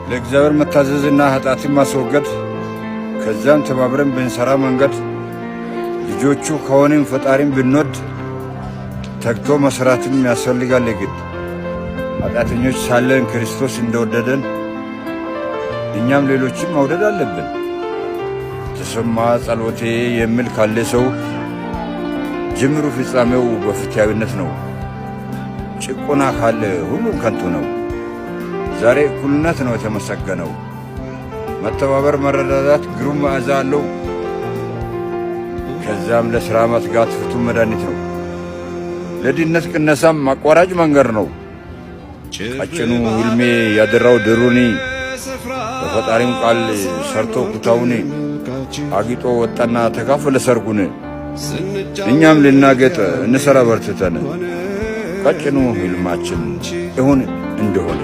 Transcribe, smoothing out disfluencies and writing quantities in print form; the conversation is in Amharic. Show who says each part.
Speaker 1: ለእግዚአብሔር መታዘዝና ኃጢአትን ማስወገድ ከዛም ተባብረን ብንሰራ መንገድ ልጆቹ ከሆነን ፈጣሪን ብንወድ ተግቶ መስራትም ያስፈልጋል። ግድ ኃጢአተኞች ሳለን ክርስቶስ እንደወደደን እኛም ሌሎችን መውደድ አለብን። ተሰማ ጸሎቴ የሚል ካለ ሰው ጅምሩ ፍጻሜው በፍትሃዊነት ነው። ጭቆና ካለ ሁሉም ከንቱ ነው። ዛሬ እኩልነት ነው የተመሰገነው። መተባበር መረዳዳት ግሩም መዓዛ አለው። ከዛም ለሥራ መትጋት ፍቱን መድኃኒት ነው። ለድህነት ቅነሳም አቋራጭ መንገድ ነው። ቀጭኑ ሕልሜ ያደራው ድሩኒ በፈጣሪም ቃል ሰርቶ ኩታውን አጊጦ ወጣና ተካፈለ ሰርጉን። እኛም ልናገጥ እንሰራ በርትተን ቀጭኑ ሕልማችን እውን እንደሆነ